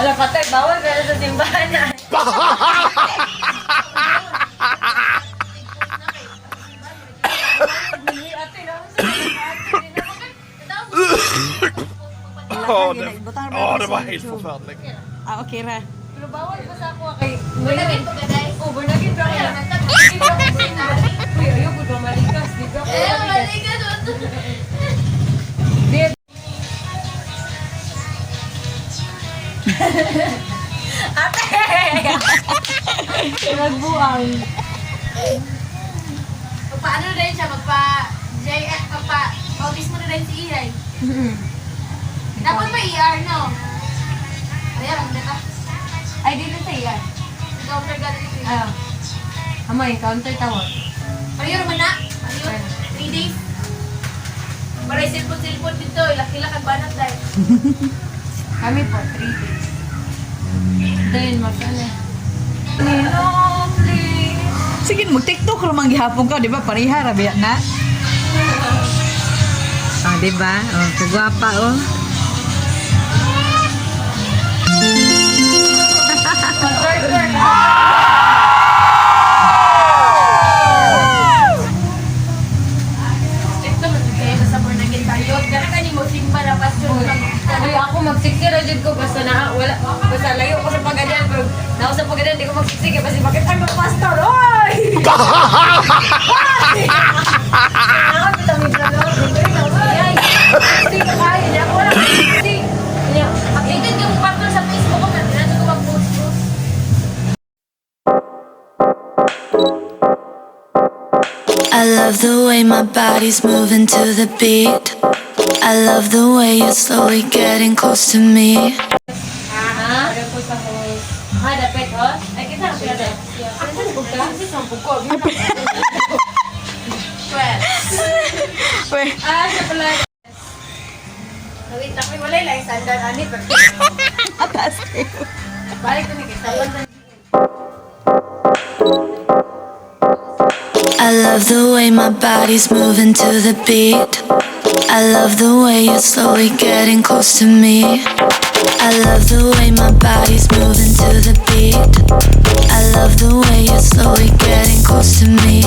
Alam, patay, bawal ka na sa simbahan na. Det var helt forferdelig. Okay ra. Pero bawal pa sa ako kay... Bernagin po ka dahil? Oo, Bernagin po ka. Uy, ayoko ba malikas? Di ba? Malikas. Ate! Nagbuang. Paano na rin siya? Magpa-JF, magpa-bautismo na rin si Ihay. Dapat may ER, no? Ayan, ang data. Ay, dito sa iyan. Counter gallery ko yun. Ayaw. Amay, counter tawag. Pareho naman na. Ayun, 3 days. Maray silpon-silpon dito. Ilaki-lakag banat dahil. Kami po, 3 days. Then, masala. Lovely. Sige, mag-tiktok ramang gihapon ka, di ba? Pareha, rabi na. Oh, di ba? Oh, kagwapa, oh. Ito, matigay na sa Bornagin tayo. Gara ka ni mo, simba na pasyon lang. Uy, ako magsiksira dyan ko. Basta na, wala. Basta layo ko sa pagadan. Pero na ako sa pagadan, di ko magsiksira. Kasi bakit ay mag-pastor? Oy! Oy! Ako, vitamin na lang. Ay, hindi ka kaya. Hindi ako wala. Hindi. Updated yung pastor sa Facebook ko. Natin ko mag-post. I love the way my body's moving to the beat. I love the way you're slowly getting close to me. Ha? Ada po sa host. Ha, dapat host? Ay, kita na pala. Princess Buka? Princess ang buko. Weh, Ah, siya pala. Wait, tapos wala lang yung sandal. Anit, atas kayo. balik ko ni kita. I love the way my body's moving to the beat. I love the way you're slowly getting close to me. I love the way my body's moving to the beat. I love the way you're slowly getting close to me.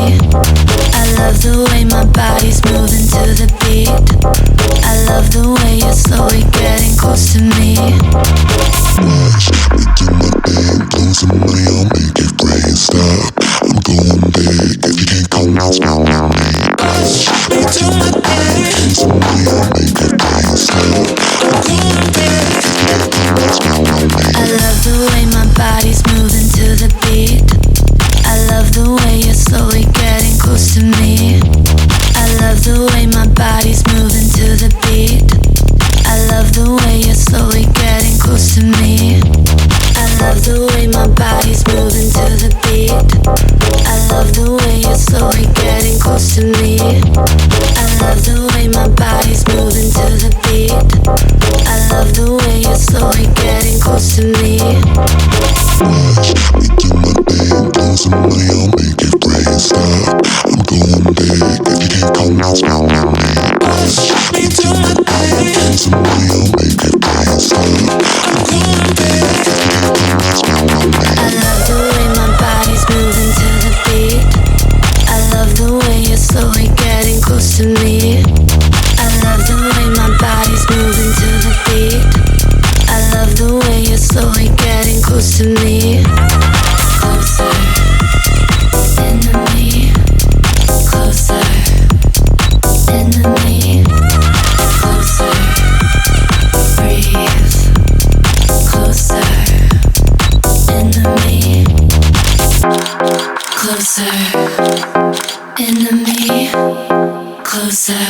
I love the way my body's moving to the beat. I love the way you're slowly getting close to me. Watch me do my thing, blow some money, I'll make it rain. Stop, I'm going big. If you can't come out, smile on me. Watch me do my thing, blow some money, I'll make it rain. Stop, I'm going big. If you can't come out, smile on me. I love the way my body's moving to the beat. I love the way you're slowly getting close to me. I love the way my body's moving to the beat. I love the way you're slowly getting close to me. I love the way my body's moving to the beat. I love the way you're slowly getting close to me. I love the way my body's moving to the beat. I love the way you're slowly getting close to me. Watch me do my thing, blow some money, I'll make it rain. Stop, I'm going big. If you can't come out, smile on me. Watch me do my thing, blow some money, I'll make it rain. Stop, I'm going big. If you can't come out, smile on me. I love the way my body's moving to the beat. I love the way you're slowly getting close to me. I love the way my body's moving to the beat. I love the way you're slowly getting close to me. Closer, into me. Closer, into me. Closer, breathe. Closer, into me. Closer, into me. Closer.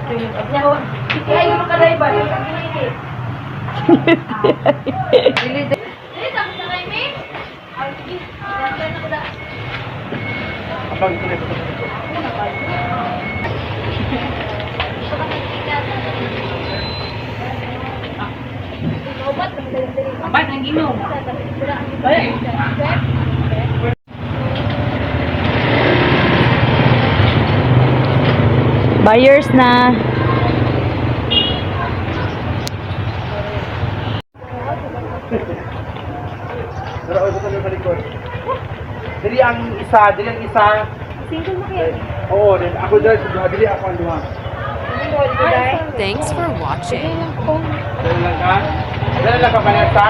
Kaya yung makadriver. Dili tapos na kayo, May? Ay, sige. Ilan na ko da. Apat ang ginom. Buyers na. Pero ako sa likod. Dili ang isa. Single mo kayo. Oo, din ako dahil sa duha, dili ako ang duha. Thanks for watching. Dali lang ka? Dali lang ka, Vanessa?